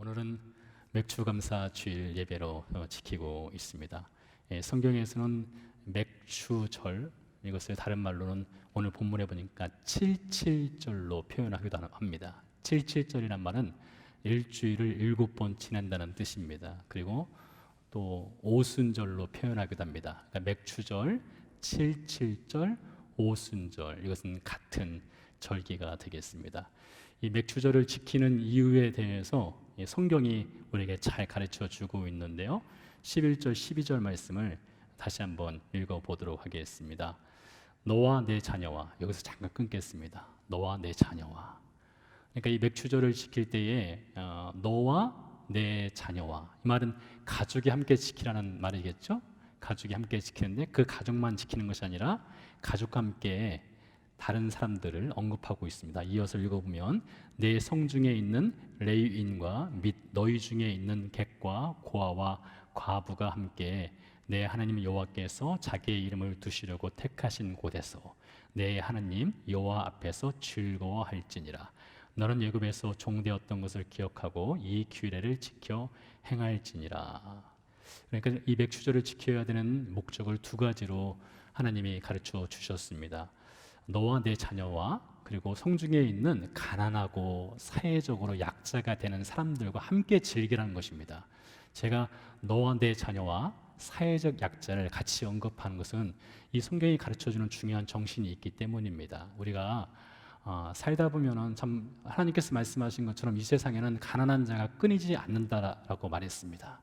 오늘은 맥추감사 주일 예배로 지키고 있습니다. 성경에서는 맥추절, 이것을 다른 말로는 오늘 본문에 보니까 칠칠절로 표현하기도 합니다. 칠칠절이란 말은 일주일을 7번 지낸다는 뜻입니다. 그리고 또 오순절로 표현하기도 합니다. 그러니까 맥추절, 칠칠절, 오순절, 이것은 같은 절기가 되겠습니다. 이 맥추절을 지키는 이유에 대해서 성경이 우리에게 잘 가르쳐 주고 있는데요, 11절 12절 말씀을 다시 한번 읽어보도록 하겠습니다. 너와 내 자녀와, 여기서 잠깐 끊겠습니다. 너와 내 자녀와, 그러니까 이 맥추절을 지킬 때에 너와 내 자녀와, 이 말은 가족이 함께 지키라는 말이겠죠. 가족이 함께 지키는데 그 가족만 지키는 것이 아니라 가족과 함께 다른 사람들을 언급하고 있습니다. 이어서 읽어보면 내 성중에 있는 레위인과 및 너희 중에 있는 객과 고아와 과부가 함께 내 하나님 여호와께서 자기의 이름을 두시려고 택하신 곳에서 내 하나님 여호와 앞에서 즐거워할지니라. 너는 애굽에서 종되었던 것을 기억하고 이 규례를 지켜 행할지니라. 그러니까 이 맥추절을 지켜야 되는 목적을 두 가지로 하나님이 가르쳐 주셨습니다. 너와 내 자녀와, 그리고 성중에 있는 가난하고 사회적으로 약자가 되는 사람들과 함께 즐기라는 것입니다. 제가 너와 내 자녀와 사회적 약자를 같이 언급하는 것은 이 성경이 가르쳐주는 중요한 정신이 있기 때문입니다. 우리가 살다 보면은 참 하나님께서 말씀하신 것처럼 이 세상에는 가난한 자가 끊이지 않는다라고 말했습니다.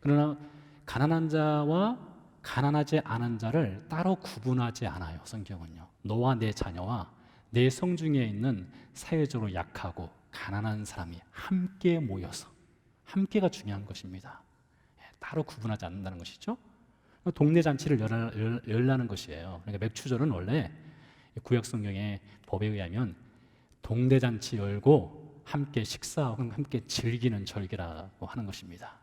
그러나 가난한 자와 가난하지 않은 자를 따로 구분하지 않아요. 성경은요, 너와 내 자녀와 내 성중에 있는 사회적으로 약하고 가난한 사람이 함께 모여서, 함께가 중요한 것입니다. 따로 구분하지 않는다는 것이죠. 동네 잔치를 열라는 것이에요. 그러니까 맥추절은 원래 구약 성경의 법에 의하면 동네 잔치 열고 함께 식사하고 함께 즐기는 절기라고 하는 것입니다.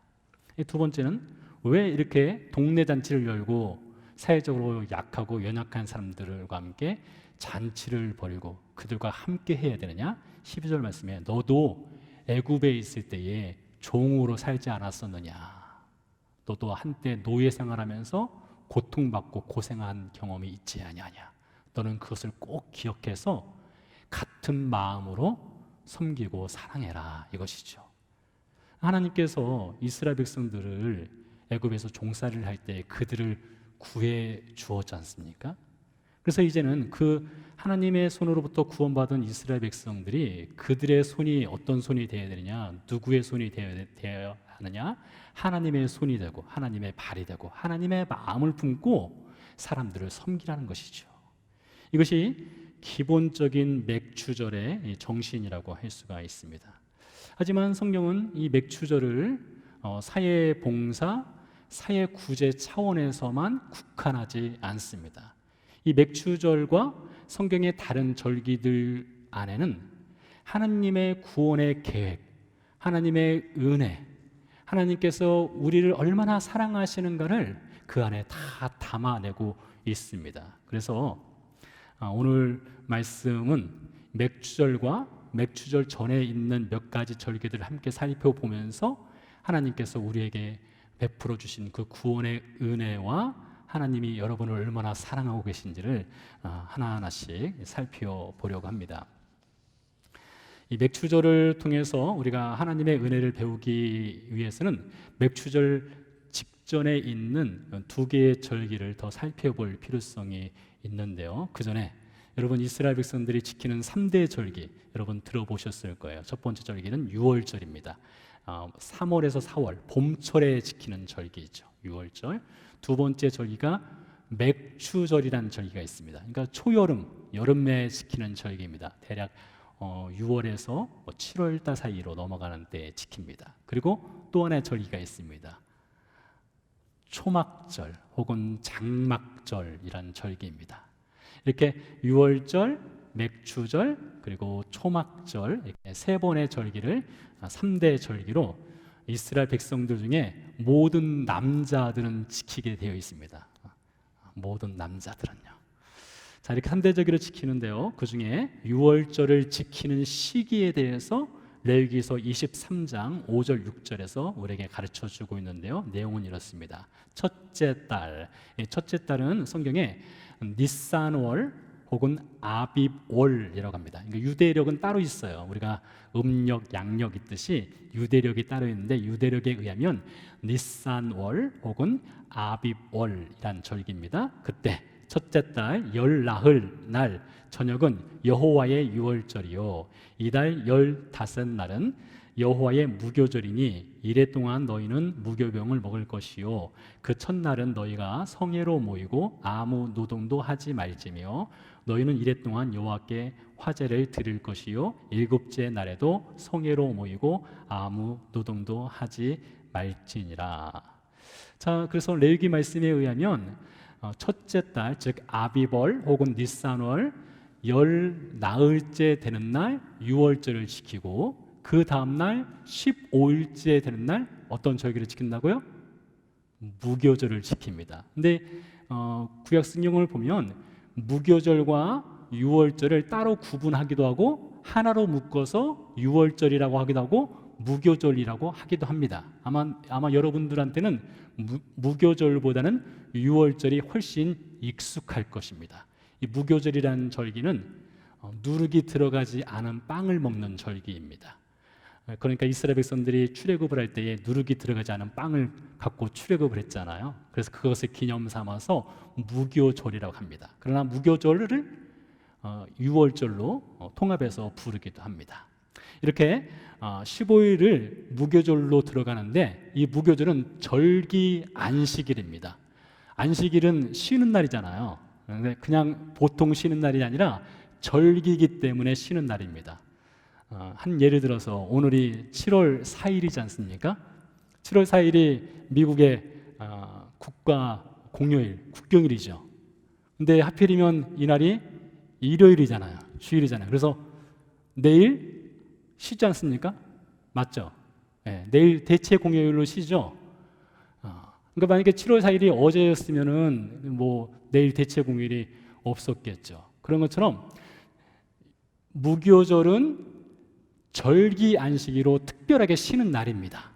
두 번째는 왜 이렇게 동네 잔치를 열고 사회적으로 약하고 연약한 사람들과 함께 잔치를 벌이고 그들과 함께 해야 되느냐? 12절 말씀에 너도 애굽에 있을 때에 종으로 살지 않았었느냐? 너도 한때 노예 생활하면서 고통받고 고생한 경험이 있지 아니하냐? 너는 그것을 꼭 기억해서 같은 마음으로 섬기고 사랑해라, 이것이죠. 하나님께서 이스라엘 백성들을 애굽에서 종살이를 할 때 그들을 구해 주었지 않습니까? 그래서 이제는 그 하나님의 손으로부터 구원받은 이스라엘 백성들이 그들의 손이 어떤 손이 되어야 되느냐, 누구의 손이 되어야 하느냐, 하나님의 손이 되고 하나님의 발이 되고 하나님의 마음을 품고 사람들을 섬기라는 것이죠. 이것이 기본적인 맥추절의 정신이라고 할 수가 있습니다. 하지만 성경은 이 맥추절을 사회봉사, 사회구제 차원에서만 국한하지 않습니다. 이 맥추절과 성경의 다른 절기들 안에는 하나님의 구원의 계획, 하나님의 은혜, 하나님께서 우리를 얼마나 사랑하시는가를 그 안에 다 담아내고 있습니다. 그래서 오늘 말씀은 맥추절과 맥추절 전에 있는 몇 가지 절기들을 함께 살펴보면서 하나님께서 우리에게 베풀어 주신 그 구원의 은혜와 하나님이 여러분을 얼마나 사랑하고 계신지를 하나하나씩 살펴보려고 합니다. 이 맥추절을 통해서 우리가 하나님의 은혜를 배우기 위해서는 맥추절 직전에 있는 두 개의 절기를 더 살펴볼 필요성이 있는데요, 그 전에 여러분 이스라엘 백성들이 지키는 3대 절기 여러분 들어보셨을 거예요. 첫 번째 절기는 6월절입니다. 3월에서 4월 봄철에 지키는 절기죠, 6월절. 두 번째 절기가 맥추절이라는 절기가 있습니다. 그러니까 초여름, 여름에 지키는 절기입니다. 대략 6월에서 7월 달 사이로 넘어가는 때 지킵니다. 그리고 또 하나의 절기가 있습니다. 초막절 혹은 장막절이라는 절기입니다. 이렇게 6월절, 맥추절, 그리고 초막절, 이렇게 세 번의 절기를 3대 절기로 이스라엘 백성들 중에 모든 남자들은 지키게 되어 있습니다. 모든 남자들은요. 자, 이렇게 3대 절기를 지키는데요, 그 중에 6월절을 지키는 시기에 대해서 레위기서 23장 5절 6절에서 우리에게 가르쳐 주고 있는데요. 내용은 이렇습니다. 첫째 달, 첫째 달은 성경에 니산월 혹은 아빕월이라고 합니다. 그러니까 유대력은 따로 있어요. 우리가 음력, 양력 있듯이 유대력이 따로 있는데 유대력에 의하면 니산월 혹은 아빕월이란 절기입니다. 그때 첫째 달 열나흘 날 저녁은 여호와의 유월절이요 이달 15날은 여호와의 무교절이니 이래 동안 너희는 무교병을 먹을 것이요 그 첫날은 너희가 성회로 모이고 아무 노동도 하지 말지며 너희는 이래 동안 여호와께 화제를 드릴 것이요 일곱째 날에도 성회로 모이고 아무 노동도 하지 말지니라. 자, 그래서 레위기 말씀에 의하면 첫째 달, 즉 아비벌 혹은 니산월 열 나흘째 되는 날 유월절을 지키고 그 다음 날 15일째 되는 날 어떤 절기를 지킨다고요? 무교절을 지킵니다. 근데 구약 성경을 보면 무교절과 유월절을 따로 구분하기도 하고 하나로 묶어서 유월절이라고 하기도 하고 무교절이라고 하기도 합니다. 아마 여러분들한테는 무교절보다는 유월절이 훨씬 익숙할 것입니다. 이 무교절이라는 절기는 누룩이 들어가지 않은 빵을 먹는 절기입니다. 그러니까 이스라엘 백성들이 출애굽을 할 때에 누룩이 들어가지 않은 빵을 갖고 출애굽을 했잖아요. 그래서 그것을 기념 삼아서 무교절이라고 합니다. 그러나 무교절을 유월절로 통합해서 부르기도 합니다. 이렇게 15일을 무교절로 들어가는데 이 무교절은 절기 안식일입니다. 안식일은 쉬는 날이잖아요. 그냥 보통 쉬는 날이 아니라 절기이기 때문에 쉬는 날입니다. 한 예를 들어서 오늘이 7월 4일이지 않습니까? 7월 4일이 미국의 국가 공휴일, 국경일이죠. 근데 하필이면 이날이 일요일이잖아요. 주일이잖아요. 그래서 내일 쉬지 않습니까? 맞죠? 네, 내일 대체 공휴일로 쉬죠. 그러니까 만약에 7월 4일이 어제였으면은 뭐 내일 대체 공휴일이 없었겠죠. 그런 것처럼 무교절은 절기 안식일로 특별하게 쉬는 날입니다.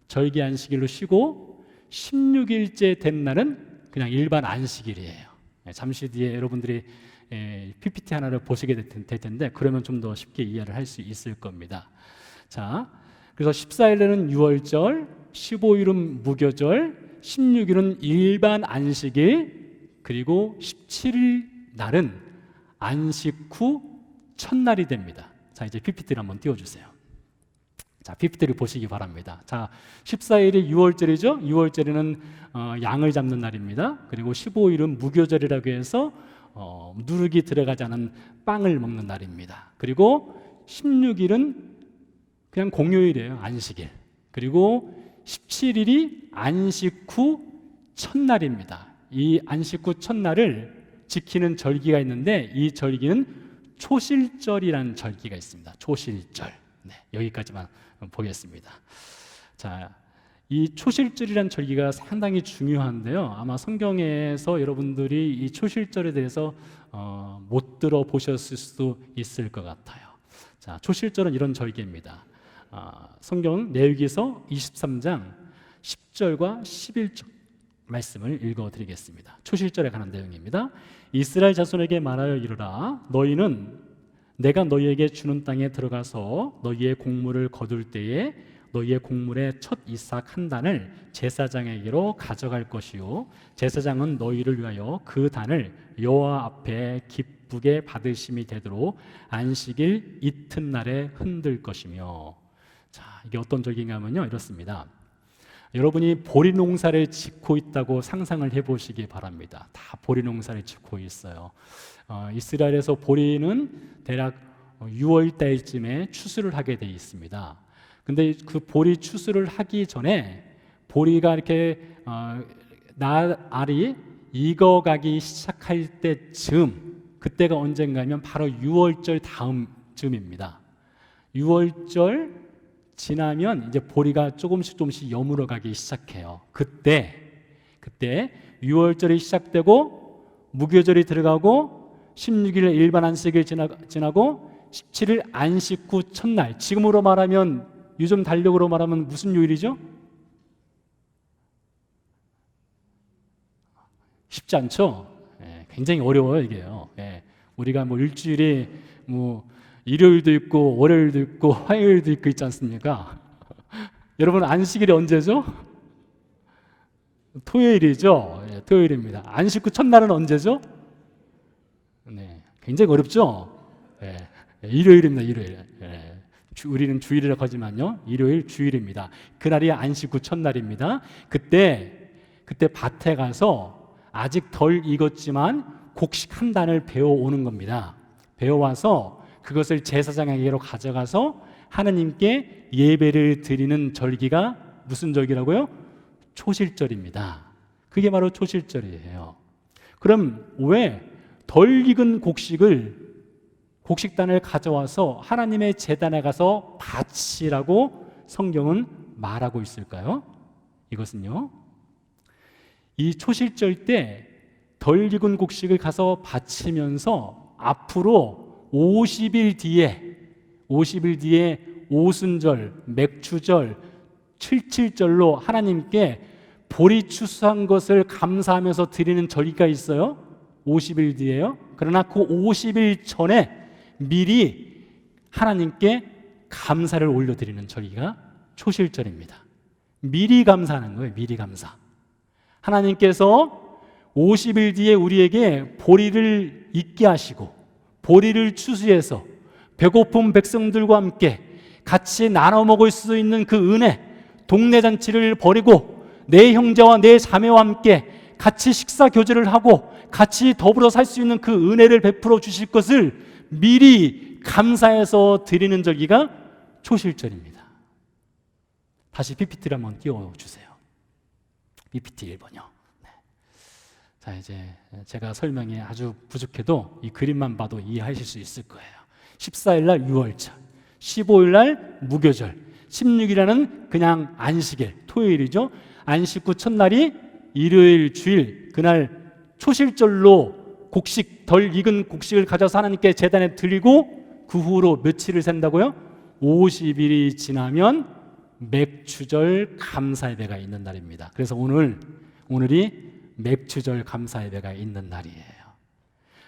절기 안식일로 쉬고 16일째 된 날은 그냥 일반 안식일이에요. 잠시 뒤에 여러분들이 PPT 하나를 보시게 될 텐데 그러면 좀 더 쉽게 이해를 할 수 있을 겁니다. 자, 그래서 14일에는 유월절, 15일은 무교절, 16일은 일반 안식일, 그리고 17일 날은 안식 후 첫날이 됩니다. 자, 이제 PPT를 한번 띄워주세요. 자, PPT를 보시기 바랍니다. 자, 14일이 유월절이죠. 유월절에는 양을 잡는 날입니다. 그리고 15일은 무교절이라고 해서 누룩이 들어가지 않은 빵을 먹는 날입니다. 그리고 16일은 그냥 공휴일이에요. 안식일. 그리고 17일이 안식 후 첫날입니다. 이 안식 후 첫날을 지키는 절기가 있는데 이 절기는 초실절이라는 절기가 있습니다. 초실절. 네, 여기까지만 보겠습니다. 자, 이 초실절이라는 절기가 상당히 중요한데요. 아마 성경에서 여러분들이 이 초실절에 대해서 못 들어보셨을 수도 있을 것 같아요. 자, 초실절은 이런 절기입니다. 성경 레위기서 23장 10절과 11절 말씀을 읽어드리겠습니다. 초실절에 관한 내용입니다. 이스라엘 자손에게 말하여 이르라 너희는 내가 너희에게 주는 땅에 들어가서 너희의 곡물을 거둘 때에 너희의 곡물의 첫 이삭 한 단을 제사장에게로 가져갈 것이요 제사장은 너희를 위하여 그 단을 여호와 앞에 기쁘게 받으심이 되도록 안식일 이튿날에 흔들 것이며. 자, 이게 어떤 절기인가 하면요 이렇습니다. 여러분이 보리 농사를 짓고 있다고 상상을 해보시기 바랍니다. 다 보리 농사를 짓고 있어요. 이스라엘에서 보리는 대략 6월 달쯤에 추수를 하게 돼 있습니다. 근데 그 보리 추수를 하기 전에 보리가 이렇게 알이 익어가기 시작할 때쯤, 그때가 언젠가면 바로 6월절 다음쯤입니다. 6월절 지나면 이제 보리가 조금씩 여물어가기 시작해요. 그때 6월절이 시작되고 무교절이 들어가고 16일 일반 안식일 지나고 17일 안식 후 첫날, 지금으로 말하면 요즘 달력으로 말하면 무슨 요일이죠? 쉽지 않죠? 굉장히 어려워요 이게요. 우리가 뭐 일주일에 뭐 일요일도 있고 월요일도 있고 화요일도 있고 있지 않습니까? 여러분 안식일이 언제죠? 토요일이죠. 토요일입니다. 안식 후 첫날은 언제죠? 굉장히 어렵죠? 일요일입니다. 일요일. 우리는 주일이라고 하지만요, 일요일 주일입니다. 그날이 안식 후 첫날입니다. 그때 밭에 가서 아직 덜 익었지만 곡식 한 단을 베어오는 겁니다. 베어와서 그것을 제사장에게로 가져가서 하나님께 예배를 드리는 절기가 무슨 절기라고요? 초실절입니다. 그게 바로 초실절이에요. 그럼 왜 덜 익은 곡식단을 가져와서 하나님의 제단에 가서 바치라고 성경은 말하고 있을까요? 이것은요, 이 초실절 때 덜 익은 곡식을 가서 바치면서 앞으로 50일 뒤에 오순절, 맥추절, 칠칠절로 하나님께 보리 추수한 것을 감사하면서 드리는 절기가 있어요. 50일 뒤에요. 그러나 그 50일 전에 미리 하나님께 감사를 올려드리는 절기가 초실절입니다. 미리 감사하는 거예요. 미리 감사. 하나님께서 50일 뒤에 우리에게 보리를 익게 하시고 보리를 추수해서 배고픈 백성들과 함께 같이 나눠 먹을 수 있는 그 은혜, 동네 잔치를 벌이고 내 형제와 내 자매와 함께 같이 식사 교제를 하고 같이 더불어 살 수 있는 그 은혜를 베풀어 주실 것을 미리 감사해서 드리는 절기가 초실절입니다. 다시 PPT를 한번 띄워주세요. PPT 1번요. 자, 이제 제가 설명이 아주 부족해도 이 그림만 봐도 이해하실 수 있을 거예요. 14일날 유월절, 15일날 무교절, 16일에는 그냥 안식일, 토요일이죠. 안식 후 첫날이 일요일, 주일, 그날 초실절로 덜 익은 곡식을 가져서 하나님께 제단에 드리고 그 후로 며칠을 센다고요? 50일이 지나면 맥추절 감사예배가 있는 날입니다. 그래서 오늘이 맥추절 감사예배가 있는 날이에요.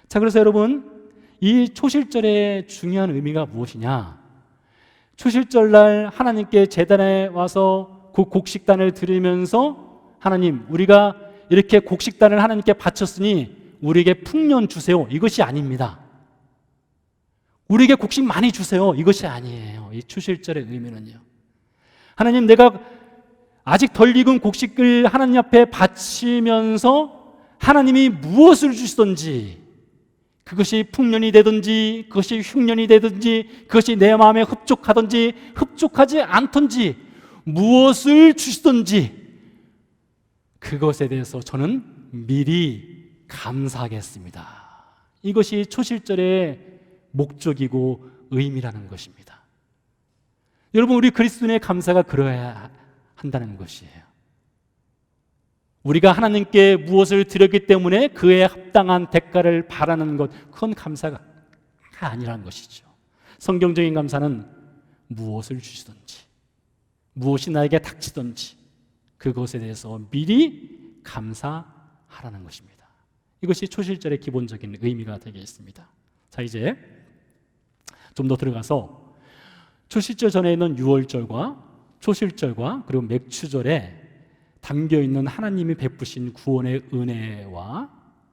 자, 그래서 여러분, 이 초실절의 중요한 의미가 무엇이냐? 초실절날 하나님께 제단에 와서 그 곡식단을 드리면서 하나님, 우리가 이렇게 곡식단을 하나님께 바쳤으니 우리에게 풍년 주세요. 이것이 아닙니다. 우리에게 곡식 많이 주세요. 이것이 아니에요. 이 초실절의 의미는요. 하나님, 내가 아직 덜 익은 곡식을 하나님 앞에 바치면서 하나님이 무엇을 주시든지, 그것이 풍년이 되든지 그것이 흉년이 되든지 그것이 내 마음에 흡족하든지 흡족하지 않든지 무엇을 주시든지 그것에 대해서 저는 미리 감사하겠습니다. 이것이 초실절의 목적이고 의미라는 것입니다. 여러분, 우리 그리스도인의 감사가 그러해야 한다는 것이에요. 우리가 하나님께 무엇을 드렸기 때문에 그에 합당한 대가를 바라는 것, 그건 감사가 아니라는 것이죠. 성경적인 감사는 무엇을 주시든지 무엇이 나에게 닥치든지 그것에 대해서 미리 감사하라는 것입니다. 이것이 초실절의 기본적인 의미가 되겠습니다. 자, 이제 좀 더 들어가서 초실절 전에 있는 유월절과 초실절과 그리고 맥추절에 담겨있는 하나님이 베푸신 구원의 은혜와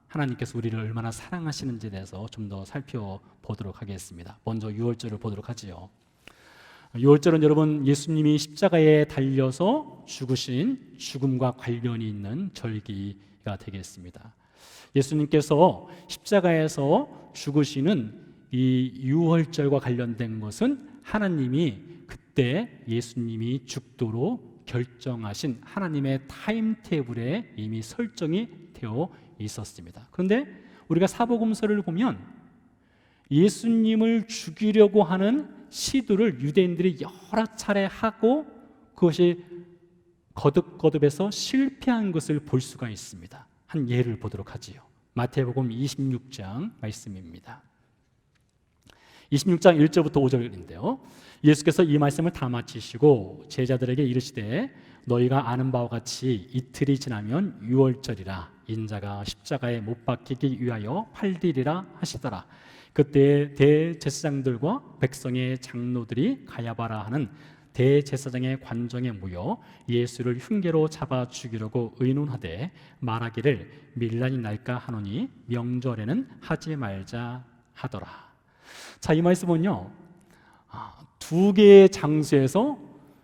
하나님께서 우리를 얼마나 사랑하시는지에 대해서 좀 더 살펴보도록 하겠습니다. 먼저 유월절을 보도록 하지요. 유월절은 여러분, 예수님이 십자가에 달려서 죽으신 죽음과 관련이 있는 절기가 되겠습니다. 예수님께서 십자가에서 죽으시는 이 유월절과 관련된 것은 하나님이 그때 예수님이 죽도록 결정하신 하나님의 타임테이블에 이미 설정이 되어 있었습니다. 그런데 우리가 사복음서를 보면 예수님을 죽이려고 하는 시도를 유대인들이 여러 차례 하고 그것이 거듭거듭해서 실패한 것을 볼 수가 있습니다. 한 예를 보도록 하지요. 마태복음 26장 말씀입니다. 26장 1절부터 5절인데요. 예수께서 이 말씀을 다 마치시고 제자들에게 이르시되 너희가 아는 바와 같이 이틀이 지나면 유월절이라 인자가 십자가에 못 박히기 위하여 팔리리라 하시더라. 그때 대제사장들과 백성의 장로들이 가야바라 하는 대제사장의 관정에 모여 예수를 흉계로 잡아 죽이려고 의논하되 말하기를 밀란이 날까 하노니 명절에는 하지 말자 하더라. 자, 이 말씀은요, 두 개의 장소에서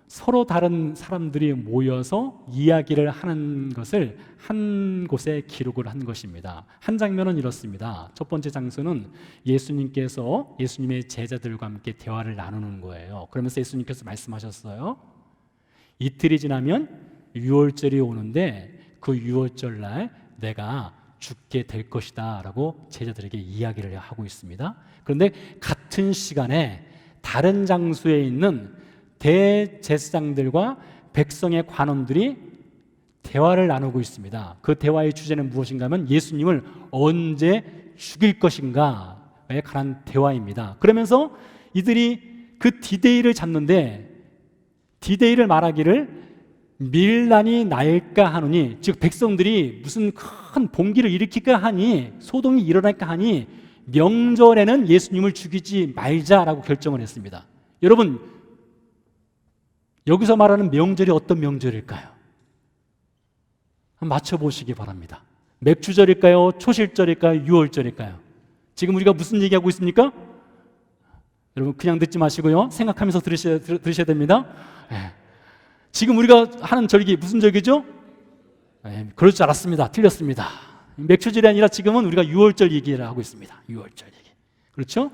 서로 다른 사람들이 모여서 이야기를 하는 것을 한 곳에 기록을 한 것입니다. 한 장면은 이렇습니다. 첫 번째 장소는 예수님께서 예수님의 제자들과 함께 대화를 나누는 거예요. 그러면서 예수님께서 말씀하셨어요. 이틀이 지나면 유월절이 오는데 그 유월절 날 내가 죽게 될 것이다 라고 제자들에게 이야기를 하고 있습니다. 그런데 같은 시간에 다른 장소에 있는 대제사장들과 백성의 관원들이 대화를 나누고 있습니다. 그 대화의 주제는 무엇인가 하면 예수님을 언제 죽일 것인가에 관한 대화입니다. 그러면서 이들이 그 디데이를 잡는데 디데이를 말하기를 밀란이 날까 하노니, 즉 백성들이 무슨 큰 봉기를 일으킬까 하니, 소동이 일어날까 하니 명절에는 예수님을 죽이지 말자라고 결정을 했습니다. 여러분, 여기서 말하는 명절이 어떤 명절일까요? 한번 맞춰보시기 바랍니다. 맥주절일까요? 초실절일까요? 유월절일까요? 지금 우리가 무슨 얘기하고 있습니까? 여러분 그냥 듣지 마시고요, 생각하면서 들으셔야 됩니다. 네. 지금 우리가 하는 절기 무슨 절기죠? 네, 그럴 줄 알았습니다. 틀렸습니다. 맥주절이 아니라 지금은 우리가 유월절 얘기를 하고 있습니다. 유월절 얘기. 그렇죠?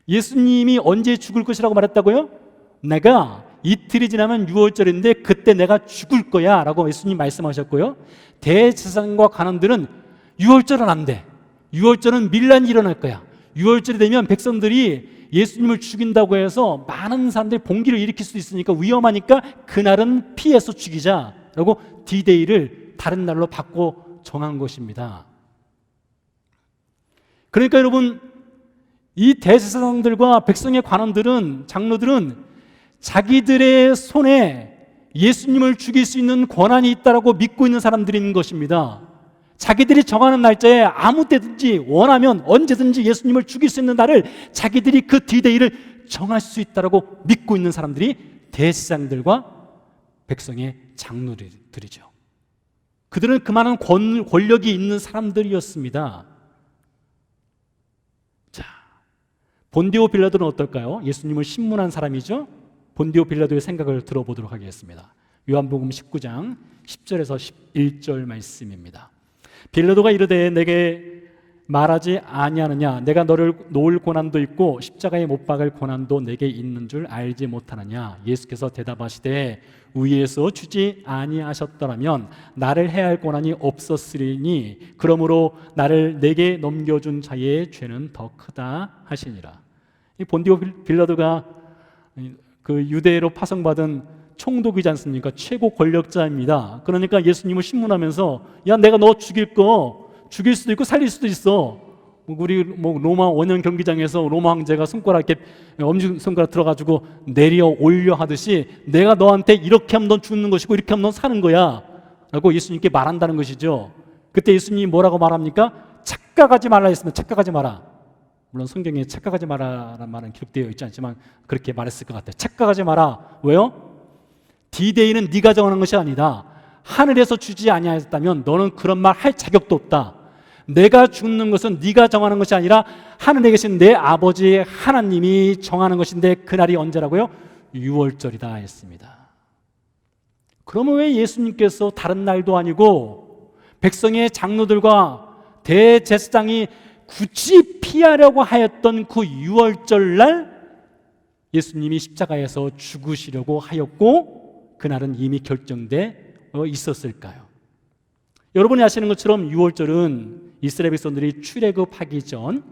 예수님이 언제 죽을 것이라고 말했다고요? 내가 이틀이 지나면 유월절인데 그때 내가 죽을 거야 라고 예수님 말씀하셨고요. 대제사장과 관원들은 유월절은 안 돼, 유월절은 밀란이 일어날 거야, 유월절이 되면 백성들이 예수님을 죽인다고 해서 많은 사람들이 봉기를 일으킬 수 있으니까 위험하니까 그날은 피해서 죽이자 라고 디데이를 다른 날로 바꿔 정한 것입니다. 그러니까 여러분, 이 대제사장들과 백성의 관원들은, 장로들은 자기들의 손에 예수님을 죽일 수 있는 권한이 있다고 믿고 있는 사람들인 것입니다. 자기들이 정하는 날짜에 아무 때든지 원하면 언제든지 예수님을 죽일 수 있는 날을 자기들이 그 디데이를 정할 수 있다고 믿고 있는 사람들이 대제사장들과 백성의 장로들이죠. 그들은 그만한 권력이 있는 사람들이었습니다. 자, 본디오 빌라도는 어떨까요? 예수님을 신문한 사람이죠. 본디오 빌라도의 생각을 들어보도록 하겠습니다. 요한복음 19장 10절에서 11절 말씀입니다. 빌라도가 이르되 내게 말하지 아니하느냐, 내가 너를 놓을 고난도 있고 십자가에 못 박을 고난도 내게 있는 줄 알지 못하느냐. 예수께서 대답하시되 위에서 주지 아니하셨더라면 나를 해할 고난이 없었으리니 그러므로 나를 내게 넘겨준 자의 죄는 더 크다 하시니라. 이 본디오 빌라도가 그 유대로 파송받은 총독이지 않습니까? 최고 권력자입니다. 그러니까 예수님을 신문하면서 야, 내가 너 죽일 수도 있고 살릴 수도 있어. 우리 로마 원형 경기장에서 로마 황제가 손가락 이렇게 엄지손가락 들어가지고 내려 올려 하듯이 내가 너한테 이렇게 하면 넌 죽는 것이고 이렇게 하면 넌 사는 거야 라고 예수님께 말한다는 것이죠. 그때 예수님이 뭐라고 말합니까? 착각하지 말라 했습니다. 착각하지 마라. 물론 성경에 착각하지 마라라는 말은 기록되어 있지 않지만 그렇게 말했을 것 같아요. 착각하지 마라. 왜요? 디데이는 네가 정하는 것이 아니다. 하늘에서 주지 아니하였다면 너는 그런 말 할 자격도 없다. 내가 죽는 것은 네가 정하는 것이 아니라 하늘에 계신 내 아버지 하나님이 정하는 것인데 그날이 언제라고요? 유월절이다 했습니다. 그러면 왜 예수님께서 다른 날도 아니고 백성의 장로들과 대제사장이 굳이 피하려고 하였던 그 유월절 날 예수님이 십자가에서 죽으시려고 하였고 그날은 이미 결정돼 있었을까요? 여러분이 아시는 것처럼 유월절은 이스라엘 백성들이 출애굽하기 전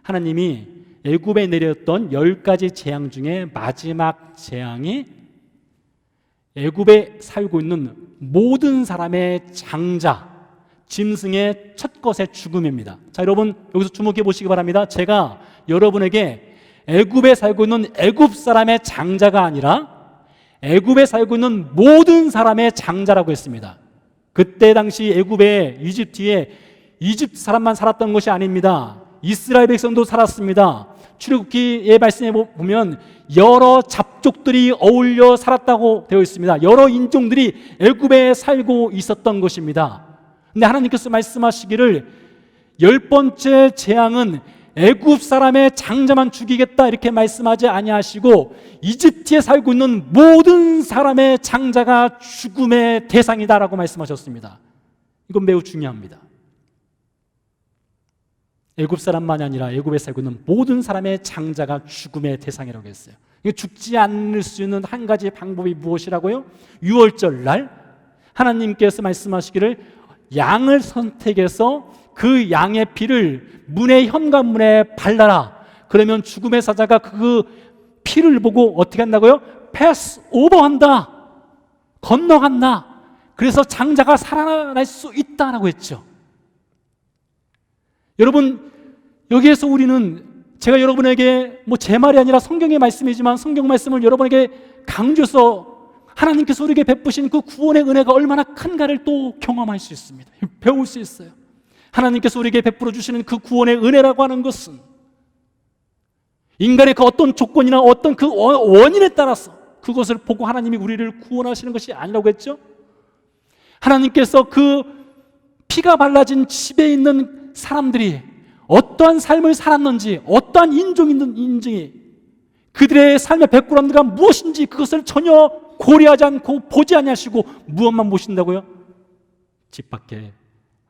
하나님이 애굽에 내렸던 10가지 재앙 중에 마지막 재앙이 애굽에 살고 있는 모든 사람의 장자, 짐승의 첫 것의 죽음입니다. 자, 여러분 여기서 주목해 보시기 바랍니다. 제가 여러분에게 애굽에 살고 있는 애굽 사람의 장자가 아니라 애굽에 살고 있는 모든 사람의 장자라고 했습니다. 그때 당시 애굽에 이집트에 이집트 사람만 살았던 것이 아닙니다. 이스라엘 백성도 살았습니다. 출애굽기의 말씀에 보면 여러 잡족들이 어울려 살았다고 되어 있습니다. 여러 인종들이 애굽에 살고 있었던 것입니다. 근데 하나님께서 말씀하시기를 10번째 재앙은 애굽 사람의 장자만 죽이겠다 이렇게 말씀하지 아니하시고 이집트에 살고 있는 모든 사람의 장자가 죽음의 대상이다라고 말씀하셨습니다. 이건 매우 중요합니다. 애굽 사람만이 아니라 애굽에 살고 있는 모든 사람의 장자가 죽음의 대상이라고 했어요. 죽지 않을 수 있는 한 가지 방법이 무엇이라고요? 유월절 날 하나님께서 말씀하시기를 양을 선택해서 그 양의 피를 문의 현관문에 발라라. 그러면 죽음의 사자가 그 피를 보고 어떻게 한다고요? 패스 오버한다. 건너간다. 그래서 장자가 살아날 수 있다라고 했죠. 여러분, 여기에서 우리는 제가 여러분에게 제 말이 아니라 성경의 말씀이지만 성경 말씀을 여러분에게 강조해서 하나님께서 우리에게 베푸신 그 구원의 은혜가 얼마나 큰가를 또 경험할 수 있습니다. 배울 수 있어요. 하나님께서 우리에게 베풀어 주시는 그 구원의 은혜라고 하는 것은 인간의 그 어떤 조건이나 어떤 그 원인에 따라서 그것을 보고 하나님이 우리를 구원하시는 것이 아니라고 했죠. 하나님께서 그 피가 발라진 집에 있는 사람들이 어떠한 삶을 살았는지, 어떠한 인종이 그들의 삶의 백그라운드가 무엇인지 그것을 전혀 고려하지 않고 보지 아니하시고 무엇만 보신다고요? 집 밖에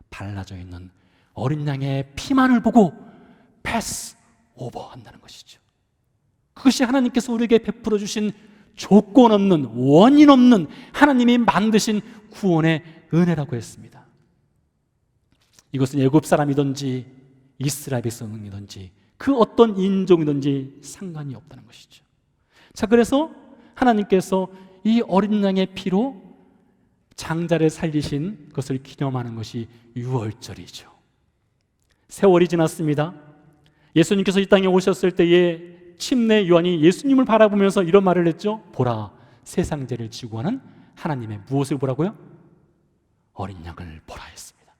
발라져 있는 어린 양의 피만을 보고 패스 오버 한다는 것이죠. 그것이 하나님께서 우리에게 베풀어 주신 조건 없는, 원인 없는 하나님이 만드신 구원의 은혜라고 했습니다. 이것은 애굽 사람이든지 이스라엘 백성이든지 그 어떤 인종이든지 상관이 없다는 것이죠. 자, 그래서 하나님께서 이 어린 양의 피로 장자를 살리신 것을 기념하는 것이 유월절이죠. 세월이 지났습니다. 예수님께서 이 땅에 오셨을 때에 침례 요한이 예수님을 바라보면서 이런 말을 했죠. 보라, 세상 죄를 지고 하는 하나님의 무엇을 보라고요? 어린 양을 보라 했습니다.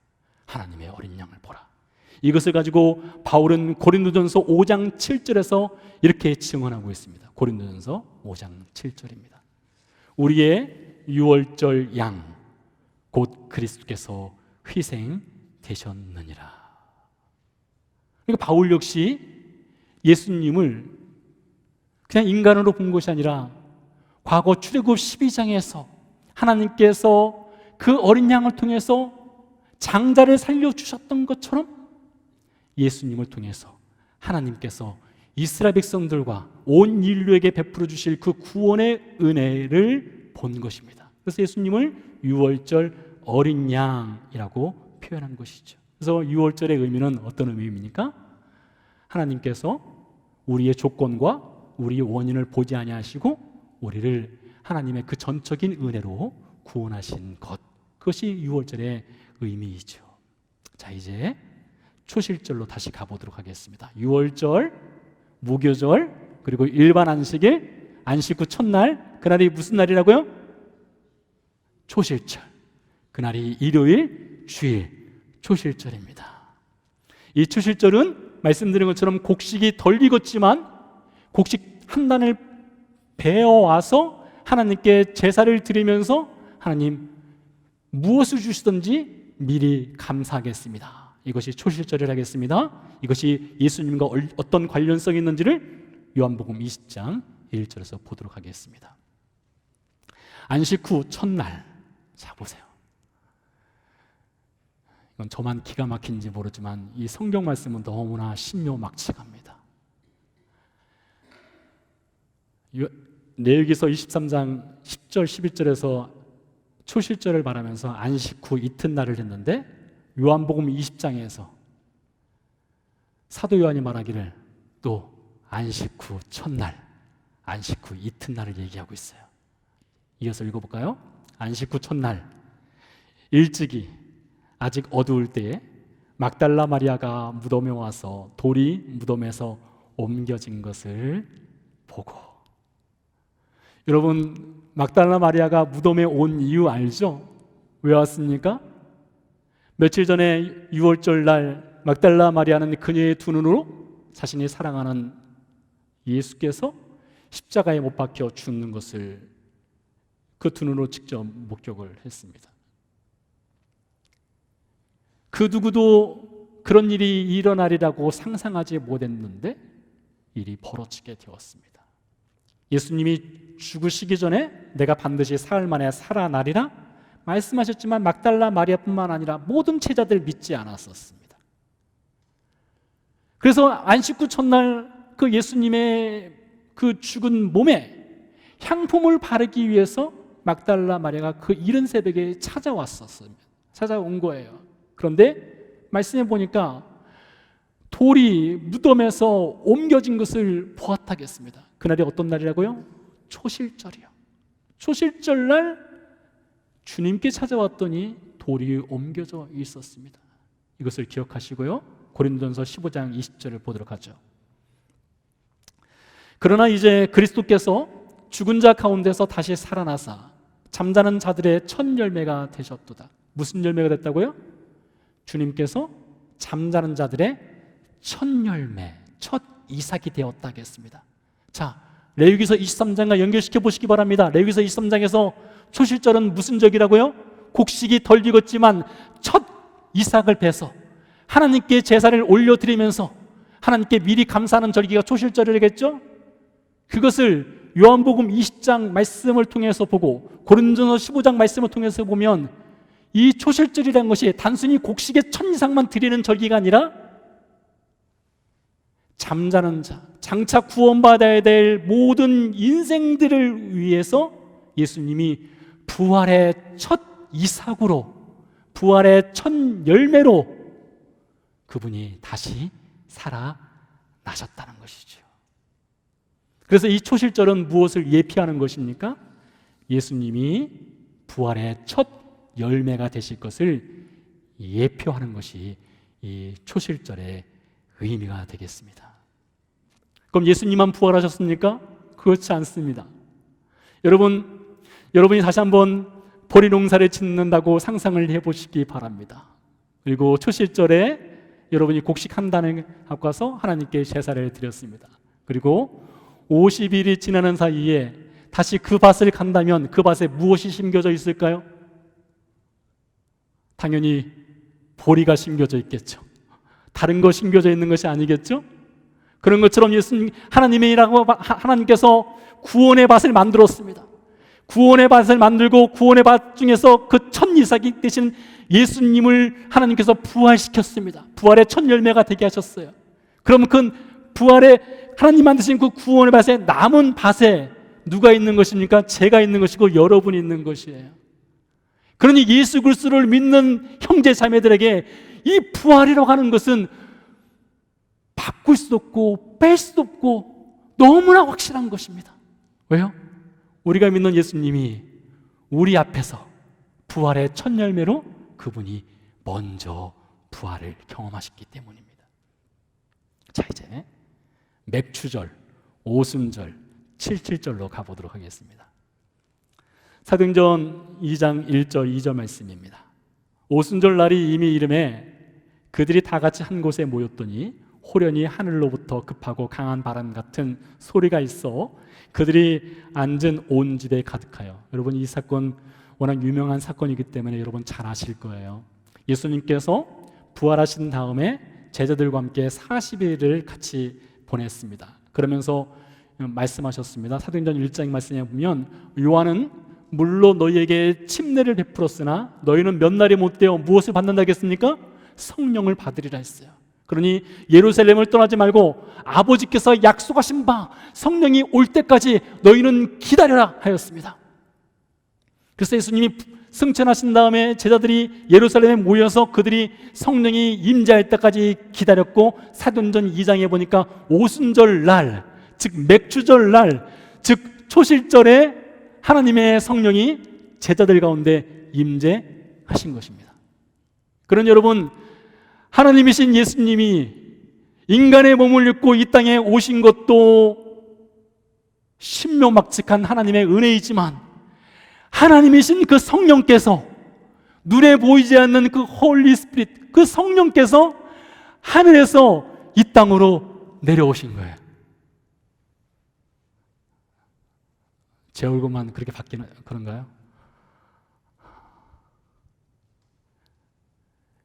하나님의 어린 양을 보라. 이것을 가지고 바울은 고린도전서 5장 7절에서 이렇게 증언하고 있습니다. 고린도전서 5장 7절입니다. 우리의 유월절 양 곧 그리스도께서 희생되셨느니라. 그러니까 바울 역시 예수님을 그냥 인간으로 본 것이 아니라 과거 출애굽 12장에서 하나님께서 그 어린 양을 통해서 장자를 살려주셨던 것처럼 예수님을 통해서 하나님께서 이스라엘 백성들과 온 인류에게 베풀어 주실 그 구원의 은혜를 본 것입니다. 그래서 예수님을 유월절 어린 양이라고 표현한 것이죠. 그래서 유월절의 의미는 어떤 의미입니까? 하나님께서 우리의 조건과 우리의 원인을 보지 아니하시고 우리를 하나님의 그 전적인 은혜로 구원하신 것, 그것이 유월절의 의미이죠. 자, 이제 초실절로 다시 가보도록 하겠습니다. 유월절, 무교절, 그리고 일반 안식일, 안식 후 첫날, 그날이 무슨 날이라고요? 초실절. 그날이 일요일, 주일, 초실절입니다. 이 초실절은 말씀드린 것처럼 곡식이 덜 익었지만 곡식 한 단을 베어와서 하나님께 제사를 드리면서 하나님 무엇을 주시든지 미리 감사하겠습니다. 이것이 초실절을 하겠습니다. 이것이 예수님과 어떤 관련성이 있는지를 요한복음 20장 1절에서 보도록 하겠습니다. 안식 후 첫날. 자, 보세요. 이건 저만 기가 막힌지 모르지만 이 성경 말씀은 너무나 신묘막측합니다. 레위기서 23장 10절 11절에서 초실절을 말하면서 안식 후 이튿날을 했는데 요한복음 20장에서 사도 요한이 말하기를 또 안식 후 첫날, 안식 후 이튿날을 얘기하고 있어요. 이어서 읽어볼까요? 안식 후 첫날 일찍이 아직 어두울 때에 막달라 마리아가 무덤에 와서 돌이 무덤에서 옮겨진 것을 보고. 여러분, 막달라 마리아가 무덤에 온 이유 알죠? 왜 왔습니까? 며칠 전에 6월절 날 막달라 마리아는 그녀의 두 눈으로 자신이 사랑하는 예수께서 십자가에 못 박혀 죽는 것을 그 두 눈으로 직접 목격을 했습니다. 그 누구도 그런 일이 일어나리라고 상상하지 못했는데 일이 벌어지게 되었습니다. 예수님이 죽으시기 전에 내가 반드시 사흘 만에 살아나리라 말씀하셨지만 막달라 마리아뿐만 아니라 모든 제자들 믿지 않았었습니다. 그래서 안식구 첫날 그 예수님의 그 죽은 몸에 향품을 바르기 위해서 막달라 마리아가 그 이른 새벽에 찾아온 거예요. 그런데 말씀해 보니까 돌이 무덤에서 옮겨진 것을 보았다겠습니다. 그날이 어떤 날이라고요? 초실절이요. 초실절 날 주님께 찾아왔더니 돌이 옮겨져 있었습니다. 이것을 기억하시고요. 고린도전서 15장 20절을 보도록 하죠. 그러나 이제 그리스도께서 죽은 자 가운데서 다시 살아나사 잠자는 자들의 첫 열매가 되셨도다. 무슨 열매가 됐다고요? 주님께서 잠자는 자들의 첫 열매, 첫 이삭이 되었다겠습니다. 자, 레위기서 23장과 연결시켜 보시기 바랍니다. 레위기서 23장에서 초실절은 무슨 절이라고요? 곡식이 덜 익었지만 첫 이삭을 베서 하나님께 제사를 올려드리면서 하나님께 미리 감사하는 절기가 초실절이겠죠? 그것을 요한복음 20장 말씀을 통해서 보고 고린도전서 15장 말씀을 통해서 보면 이 초실절이라는 것이 단순히 곡식의 첫 이삭만 드리는 절기가 아니라 잠자는 자, 장차 구원받아야 될 모든 인생들을 위해서 예수님이 부활의 첫 이삭으로, 부활의 첫 열매로 그분이 다시 살아나셨다는 것이죠. 그래서 이 초실절은 무엇을 예피하는 것입니까? 예수님이 부활의 첫 열매가 되실 것을 예표하는 것이 이 초실절의 의미가 되겠습니다. 그럼 예수님만 부활하셨습니까? 그렇지 않습니다. 여러분이 다시 한번 보리 농사를 짓는다고 상상을 해보시기 바랍니다. 그리고 초실절에 여러분이 곡식 한 단을 갖고 와서 하나님께 제사를 드렸습니다. 그리고 50일이 지나는 사이에 다시 그 밭을 간다면 그 밭에 무엇이 심겨져 있을까요? 당연히 보리가 심겨져 있겠죠. 다른 거 심겨져 있는 것이 아니겠죠? 그런 것처럼 하나님께서 구원의 밭을 만들었습니다. 구원의 밭을 만들고 구원의 밭 중에서 그 첫 이삭이 되신 예수님을 하나님께서 부활시켰습니다. 부활의 첫 열매가 되게 하셨어요. 그럼 그 부활의 하나님 만드신 그 구원의 밭에 남은 밭에 누가 있는 것입니까? 제가 있는 것이고 여러분이 있는 것이에요. 그러니 예수 그리스도를 믿는 형제 자매들에게 이 부활이라고 하는 것은 바꿀 수도 없고 뺄 수도 없고 너무나 확실한 것입니다. 왜요? 우리가 믿는 예수님이 우리 앞에서 부활의 첫 열매로 그분이 먼저 부활을 경험하셨기 때문입니다. 자, 이제 맥추절, 오순절, 칠칠절로 가보도록 하겠습니다. 사도행전 2장 1절 2절 말씀입니다. 오순절 날이 이미 이름에 그들이 다 같이 한 곳에 모였더니 호련히 하늘로부터 급하고 강한 바람 같은 소리가 있어 그들이 앉은 온 집에 가득하여. 여러분, 이 사건 워낙 유명한 사건이기 때문에 여러분 잘 아실 거예요. 예수님께서 부활하신 다음에 제자들과 함께 40일을 같이 보냈습니다. 그러면서 말씀하셨습니다. 사도행전 1장 말씀에 보면 요한은 물로 너희에게 침례를 베풀었으나 너희는 몇 날이 못되어 무엇을 받는다겠습니까? 성령을 받으리라 했어요. 그러니 예루살렘을 떠나지 말고 아버지께서 약속하신 바 성령이 올 때까지 너희는 기다려라 하였습니다. 그래서 예수님이 승천하신 다음에 제자들이 예루살렘에 모여서 그들이 성령이 임재할 때까지 기다렸고, 사도행전 2장에 보니까 오순절 날, 즉 맥추절 날, 즉 초실절에 하나님의 성령이 제자들 가운데 임재하신 것입니다. 그런 여러분, 하나님이신 예수님이 인간의 몸을 입고 이 땅에 오신 것도 신묘막측한 하나님의 은혜이지만 하나님이신 그 성령께서, 눈에 보이지 않는 그 홀리 스피릿, 그 성령께서 하늘에서 이 땅으로 내려오신 거예요. 제 얼굴만 그렇게 바뀌는 그런가요?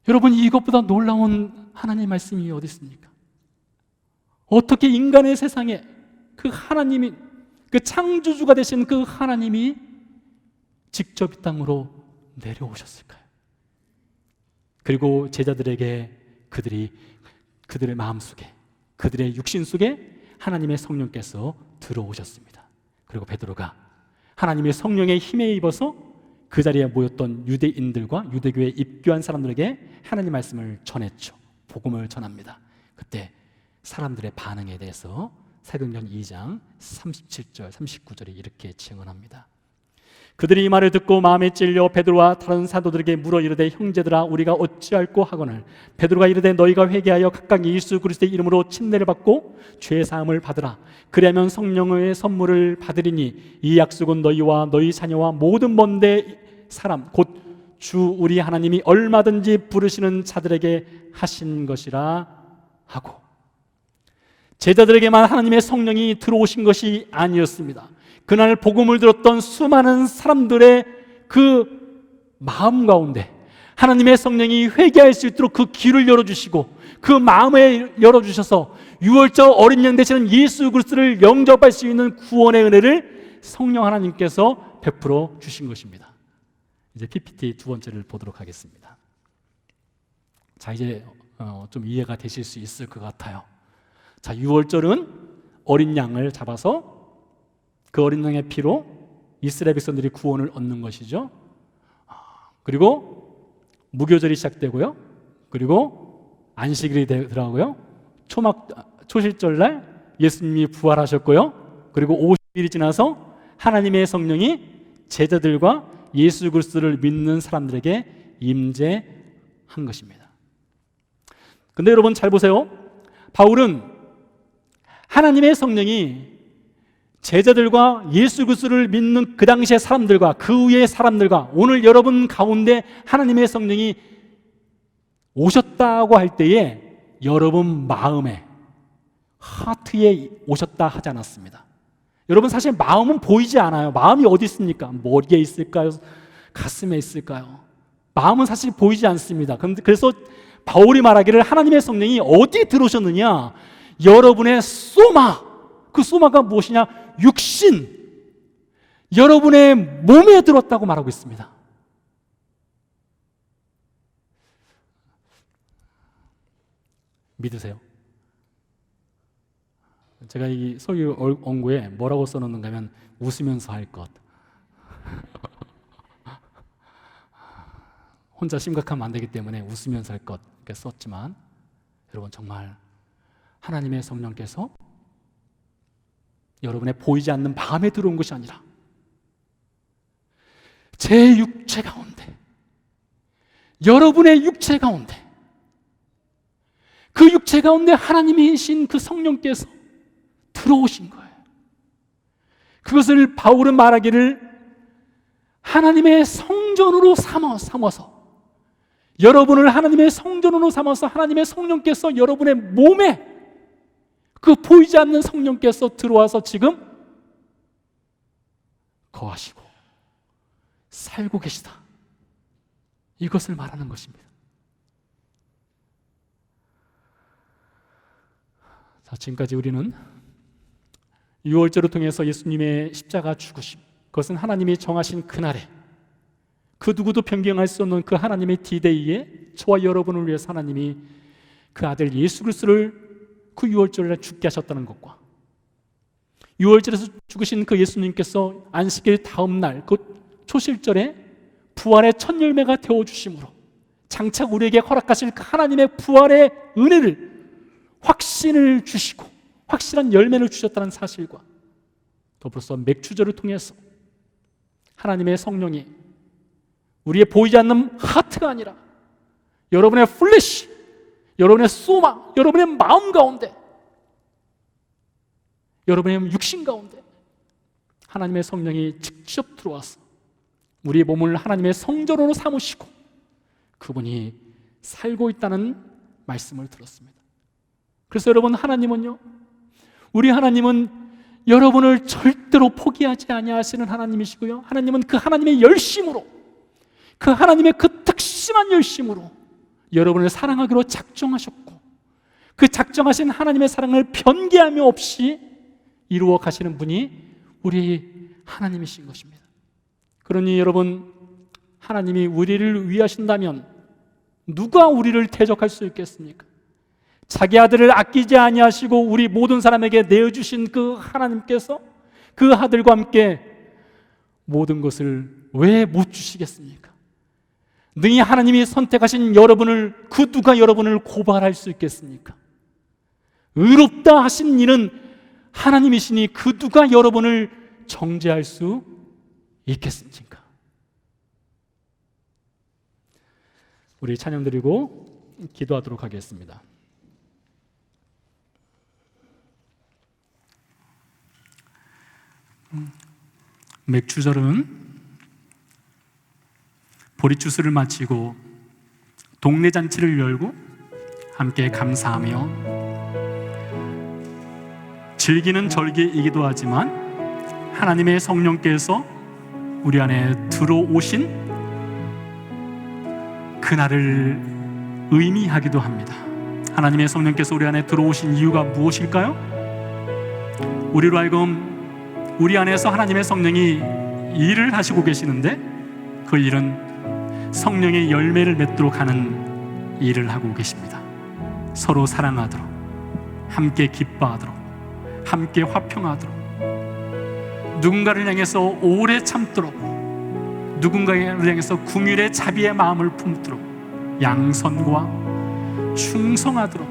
여러분, 이것보다 놀라운 하나님의 말씀이 어디 있습니까? 어떻게 인간의 세상에 그 하나님이, 그 창조주가 되신 그 하나님이 직접 이 땅으로 내려오셨을까요? 그리고 제자들에게 그들의 마음속에, 그들의 육신 속에 하나님의 성령께서 들어오셨습니다. 그리고 베드로가 하나님의 성령의 힘에 입어서 그 자리에 모였던 유대인들과 유대교에 입교한 사람들에게 하나님 말씀을 전했죠. 복음을 전합니다. 그때 사람들의 반응에 대해서 사도행전 2장 37절 39절에 이렇게 증언합니다. 그들이 이 말을 듣고 마음에 찔려 베드로와 다른 사도들에게 물어 이르되, 형제들아, 우리가 어찌할꼬 하거늘. 베드로가 이르되, 너희가 회개하여 각각 예수 그리스도의 이름으로 침례를 받고 죄 사함을 받으라. 그리하면 성령의 선물을 받으리니 이 약속은 너희와 너희 자녀와 모든 먼데 사람 곧 주 우리 하나님이 얼마든지 부르시는 자들에게 하신 것이라 하고, 제자들에게만 하나님의 성령이 들어오신 것이 아니었습니다. 그날 복음을 들었던 수많은 사람들의 그 마음 가운데 하나님의 성령이 회개할 수 있도록 그 길을 열어주시고 그 마음을 열어주셔서 유월절 어린 양 되시는 예수 그리스도를 영접할 수 있는 구원의 은혜를 성령 하나님께서 베풀어 주신 것입니다. 이제 PPT 두 번째를 보도록 하겠습니다. 자, 이제 좀 이해가 되실 수 있을 것 같아요. 자, 유월절은 어린 양을 잡아서 그 어린 양의 피로 이스라엘 백성들이 구원을 얻는 것이죠. 그리고 무교절이 시작되고요. 그리고 안식일이 들어가고요. 초실절날 예수님이 부활하셨고요. 그리고 50일이 지나서 하나님의 성령이 제자들과 예수 그리스도를 믿는 사람들에게 임재한 것입니다. 근데 여러분 잘 보세요. 바울은 하나님의 성령이 제자들과 예수 그리스도를 믿는 그 당시의 사람들과 그 위의 사람들과 오늘 여러분 가운데 하나님의 성령이 오셨다고 할 때에 여러분 마음에, 하트에 오셨다 하지 않았습니다. 여러분, 사실 마음은 보이지 않아요. 마음이 어디 있습니까? 머리에 있을까요? 가슴에 있을까요? 마음은 사실 보이지 않습니다. 그래서 바울이 말하기를 하나님의 성령이 어디에 들어오셨느냐? 여러분의 소마, 그 소마가 무엇이냐? 육신, 여러분의 몸에 들었다고 말하고 있습니다. 믿으세요? 제가 이 소유 원고에 뭐라고 써놓는가 하면 웃으면서 할 것. 혼자 심각하면 안 되기 때문에 웃으면서 할 것 이렇게 썼지만, 여러분 정말 하나님의 성령께서 여러분의 보이지 않는 마음에 들어온 것이 아니라 제 육체 가운데, 여러분의 육체 가운데, 그 육체 가운데 하나님이신 그 성령께서 들어오신 거예요. 그것을 바울은 말하기를 하나님의 성전으로 삼아서, 여러분을 하나님의 성전으로 삼아서 하나님의 성령께서 여러분의 몸에, 그 보이지 않는 성령께서 들어와서 지금 거하시고 살고 계시다, 이것을 말하는 것입니다. 자, 지금까지 우리는 유월절을 통해서 예수님의 십자가 죽으심, 그것은 하나님이 정하신 그날에 그 누구도 변경할 수 없는 그 하나님의 디데이에 저와 여러분을 위해서 하나님이 그 아들 예수 그리스도를 그 유월절에 죽게 하셨다는 것과, 유월절에서 죽으신 그 예수님께서 안식일 다음 날 그 초실절에 부활의 첫 열매가 되어주심으로 장차 우리에게 허락하실 그 하나님의 부활의 은혜를, 확신을 주시고 확실한 열매를 주셨다는 사실과 더불어서 맥주절을 통해서 하나님의 성령이 우리의 보이지 않는 하트가 아니라 여러분의 플래시, 여러분의 소망, 여러분의 마음 가운데, 여러분의 육신 가운데 하나님의 성령이 직접 들어와서 우리의 몸을 하나님의 성전으로 삼으시고 그분이 살고 있다는 말씀을 들었습니다. 그래서 여러분, 하나님은요, 우리 하나님은 여러분을 절대로 포기하지 아니하시는 하나님이시고요, 하나님은 그 하나님의 열심으로, 그 하나님의 그 특심한 열심으로 여러분을 사랑하기로 작정하셨고, 그 작정하신 하나님의 사랑을 변개함이 없이 이루어 가시는 분이 우리 하나님이신 것입니다. 그러니 여러분, 하나님이 우리를 위하신다면 누가 우리를 대적할 수 있겠습니까? 자기 아들을 아끼지 아니하시고 우리 모든 사람에게 내어주신 그 하나님께서 그 아들과 함께 모든 것을 왜 못 주시겠습니까? 능히 하나님이 선택하신 여러분을, 그 누가 여러분을 고발할 수 있겠습니까? 의롭다 하신 이는 하나님이시니 그 누가 여러분을 정죄할 수 있겠습니까? 우리 찬양 드리고 기도하도록 하겠습니다. 맥주절은 보리주스를 마치고 동네 잔치를 열고 함께 감사하며 즐기는 절기이기도 하지만 하나님의 성령께서 우리 안에 들어오신 그날을 의미하기도 합니다. 하나님의 성령께서 우리 안에 들어오신 이유가 무엇일까요? 우리로 하여금 우리 안에서 하나님의 성령이 일을 하시고 계시는데 그 일은 성령의 열매를 맺도록 하는 일을 하고 계십니다. 서로 사랑하도록, 함께 기뻐하도록, 함께 화평하도록, 누군가를 향해서 오래 참도록, 누군가를 향해서 궁율의 자비의 마음을 품도록, 양선과 충성하도록,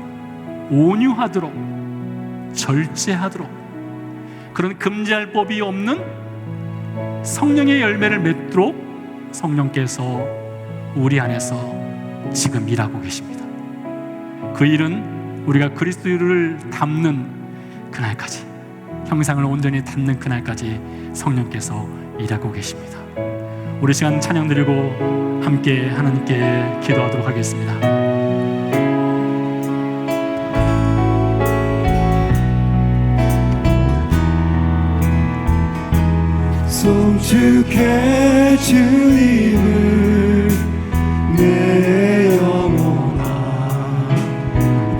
온유하도록, 절제하도록, 그런 금지할 법이 없는 성령의 열매를 맺도록 성령께서 우리 안에서 지금 일하고 계십니다. 그 일은 우리가 그리스도를 닮는 그날까지, 형상을 온전히 닮는 그날까지 성령께서 일하고 계십니다. 우리 시간 찬양 드리고 함께 하나님께 기도하도록 하겠습니다. 송축해 주님을 내 영혼아,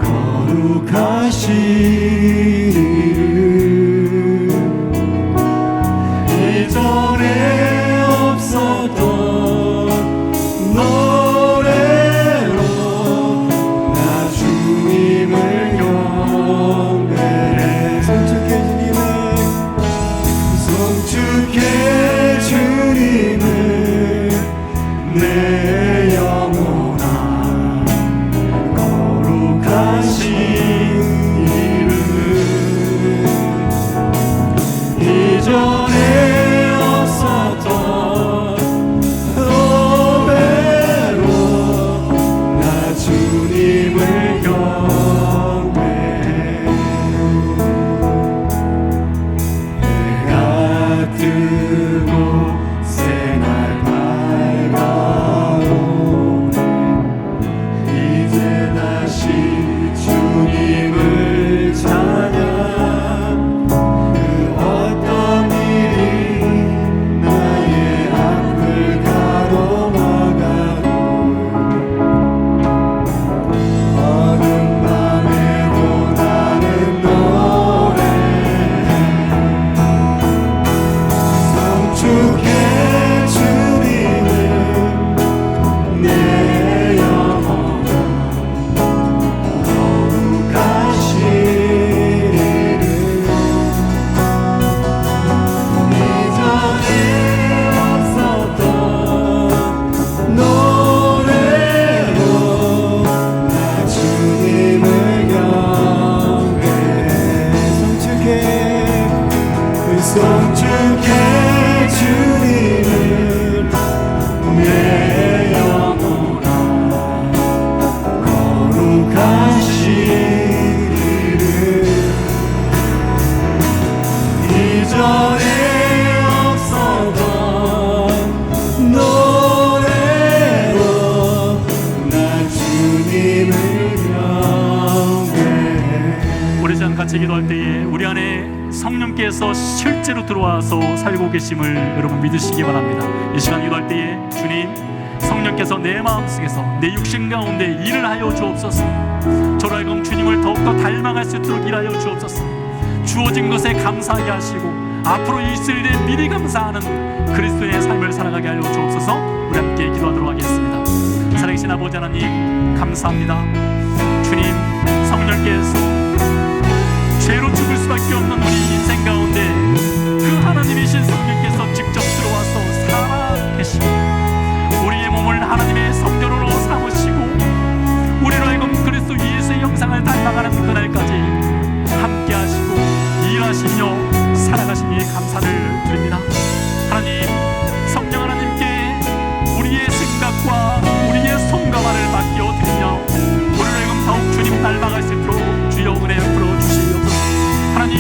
거룩하신 이름 이전에 없었던 노래로 나 주님을 경배해. 송축해 주님을 내 영혼아, 거룩하신 이름 이전에 없었던 노래로 나 주님을 경배해. 해가 뜨고 새날 밝아오네. 이제 다시 주님을 찬양. 그 어떤 일이 나의 앞을 가로막아도 어둠 밤에도 나는 노래해. 송축해 주님을 내 영혼아, 거룩하신 이름 이전에 없었던 노래로 나 주님을 경배해. 송축해 주님을 내 영혼아, 거룩하신 이전에 없었던 노래로 나 주님을 경배해. 우리 시간 같이 기도할 때에 우리 안에 성령께서 실제로 들어와서 살고 계심을 여러분 믿으시기 바랍니다. 이 시간 기도할 때에 주님, 성령께서 내 마음속에서 내 육신 가운데 일을 하여 주옵소서. 저로 하여금 주님을 더욱더 닮아갈 수 있도록 일하여 주옵소서. 주어진 것에 감사하게 하시고 앞으로 있을 일에 미리 감사하는 그리스도의 삶을 살아가게 하여 주옵소서. 우리 함께 기도하도록 하겠습니다. 살아계신 아버지 하나님, 감사합니다. 주님, 성령께서 죄로 죽을 수밖에 없는 우리 인생 가운데 그 하나님이신 성령께서 직접 들어와서 살아계시고 우리의 몸을 하나님의 성전으로 삼으시고 우리로 하여금 그리스도 예수의 형상을 닮아가는 그날까지 함께 하시고 일하시며 살아가시니 감사를 드립니다. 하나님, 성령 하나님께 우리의 생각과 우리의 손가락을 맡겨 드리며 우리로 하여금 더욱 주님 닮아갈 수 있도록 주여 은혜 베풀어 주시옵소서. 하나님,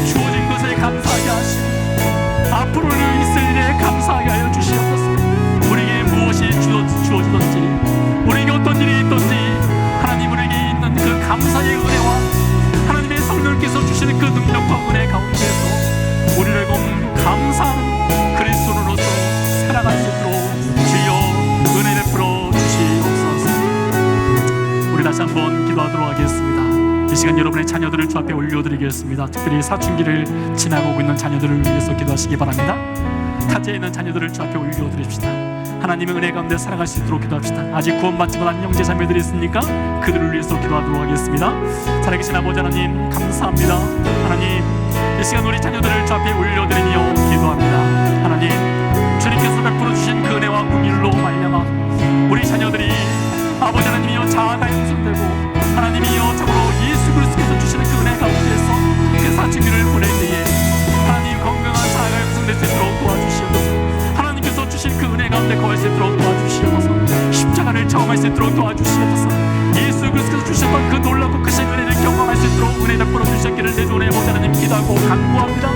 주어진 것에 감사하게 하시고 앞으로 있을 일에 감사하게 하여 주시옵소서. 우리에게 무엇이 주어지든지 우리에게 어떤 일이 있든지 하나님, 우리에게 있는 그 감사의 은혜와 하나님의 성령께서 주시는 그 능력과 은혜 가운데서 우리를 감사하는 그리스도로서 살아갈 수 있도록 주여 은혜 베풀어 주시옵소서. 우리 다시 한번 기도하도록 하겠습니다. 이 시간 여러분의 자녀들을 주 앞에 올려드리겠습니다. 특별히 사춘기를 지나고 있는 자녀들을 위해서 기도하시기 바랍니다. 타지에 있는 자녀들을 주 앞에 올려드립시다. 하나님의 은혜 가운데 살아갈 수 있도록 기도합시다. 아직 구원받지 못한 형제 자매들이 있습니까? 그들을 위해서 기도하도록 하겠습니다. 살아계신 아버지 하나님, 감사합니다. 하나님, 이 시간 우리 자녀들을 주 앞에 올려드리며 기도합니다. 하나님, 주님께서 베풀어 주신 그 은혜와 긍휼로 말미암아 우리 자녀들이 아버지 하나님이여 자아가 형성되고 하나님이여 참으로 예수 그리스도께서 주시는 그 은혜 가운데서 그 사춘기를 보낼 때에 하나님 건강한 자아가 형성될 수 있도록 도와주시옵소서. 하나님께서 주신 그 은혜 가운데 거할 수 있도록 도와주시옵소서. 십자가를 체험할 수 있도록 도와주시옵소서. 예수 그리스도께서 주셨던 그 놀랍고 크신 은혜를 경험할 수 있도록 은혜 베풀어 주셨기를 내 존의 아버지 하나님 기도하고 간구합니다.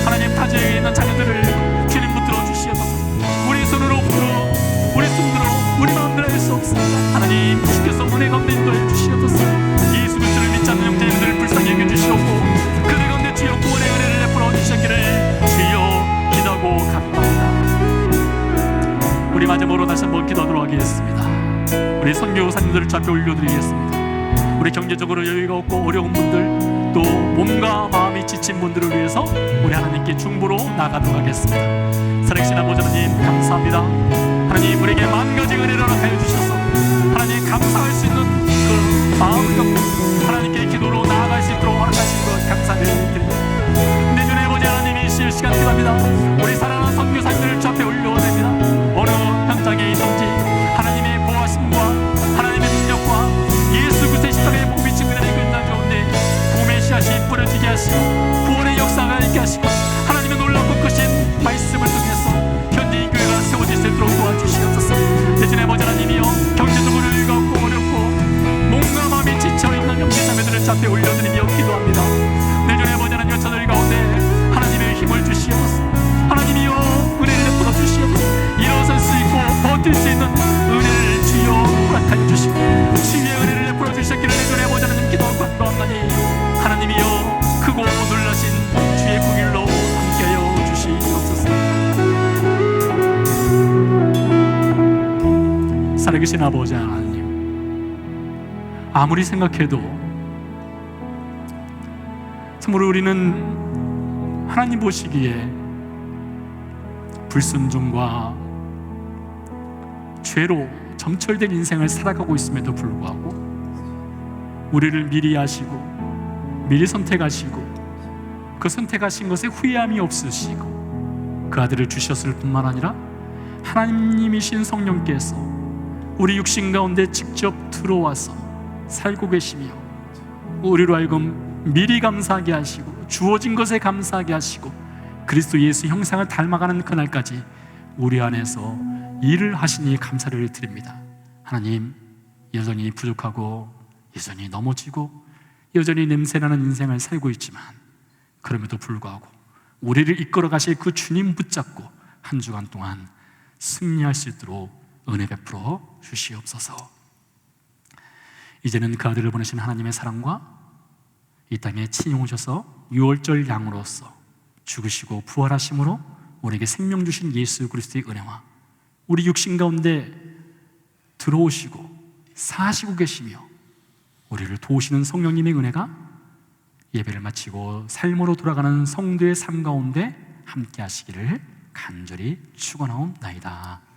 하나님, 타지에 있는 자녀들을 주님 붙들어 주시옵소서. 우리 손으로 붙들어 우리 손으로 우리 마음대로 할 수 없습니다. 하나님, 주께서 은혜 가운데 인도해 주시옵소서. 예수 그리스도를 믿지 않는 형제들을 불쌍히 여겨 주시옵고 그들 가운데 주여 구원의 은혜를 베풀어 주셨기를 주여 기도하고 간구합니다. 우리 마지막으로 다시 한번 기도하도록 하겠습니다. 우리 선교사님들을 주 앞에 올려드리겠습니다. 우리 경제적으로 여유가 없고 어려운 분들, 또 몸과 마음이 지친 분들을 위해서 우리 하나님께 중보로 나가도록 하겠습니다. 살아계신 아버지 하나님, 감사합니다. 하나님, 우리에게 만 가지 은혜를 허락하여 주셔서 하나님 감사할 수 있는 그 마음을 갖고 하나님께 기도로 나아갈 수 있도록 허락하신 것 감사를 드립니다. 내 주의 아버지 하나님이 실시간 기도합니다. 우리 사랑하는 선교사님들을 주 앞에 올려드립니다. 어느 현장에 있든지 하나님의 보호하심과 하나님의 능력과 예수 그리스도의 십자가의 복이 비친 은혜를 끝난 가운데 봄의 씨앗이 뿌려지게 하시고 구원의 역사가 있게 하시고 하나님의 놀랍고 크신 말씀을 통해서 현재 이 교회가 세워질 수 있도록 도와주시옵소서. 대신에 아버지 하나님이여, 경제적으로 여유가 없고 어렵고 몸과 마음이 지쳐있는 형제자매들을 주 앞에 올려드리며 기도합니다. 내 주의 아버지 하나님, 저들 가운데 하나님의 힘을 주시옵소서. 하나님이여, 은혜를 베풀어 주시옵소서. 일어설 수 있고 버틸 수 있는 은혜를 주여 허락하여 주시고 주의 은혜를 베풀어 주셨기를 내 주의 아버지 하나님 기도하고 간구하나니 하나님이여, 크고 놀라신 주의 긍휼로 함께하여 주시옵소서. 살아계신 아버지 하나님, 아무리 생각해도 참으로 우리는 하나님 보시기에 불순종과 죄로 점철된 인생을 살아가고 있음에도 불구하고 우리를 미리 아시고 미리 선택하시고 그 선택하신 것에 후회함이 없으시고 그 아들을 주셨을 뿐만 아니라 하나님이신 성령께서 우리 육신 가운데 직접 들어와서 살고 계시며 우리로 하여금 미리 감사하게 하시고 주어진 것에 감사하게 하시고 그리스도 예수 형상을 닮아가는 그날까지 우리 안에서 일을 하시니 감사를 드립니다. 하나님, 여전히 부족하고 여전히 넘어지고 여전히 냄새나는 인생을 살고 있지만 그럼에도 불구하고 우리를 이끌어 가실 그 주님 붙잡고 한 주간 동안 승리할 수 있도록 은혜 베풀어 주시옵소서. 이제는 그 아들을 보내신 하나님의 사랑과 이 땅에 친히 오셔서 유월절 양으로서 죽으시고 부활하심으로 우리에게 생명 주신 예수 그리스도의 은혜와 우리 육신 가운데 들어오시고 사시고 계시며 우리를 도우시는 성령님의 은혜가 예배를 마치고 삶으로 돌아가는 성도의 삶 가운데 함께 하시기를 간절히 축원하옵나이다.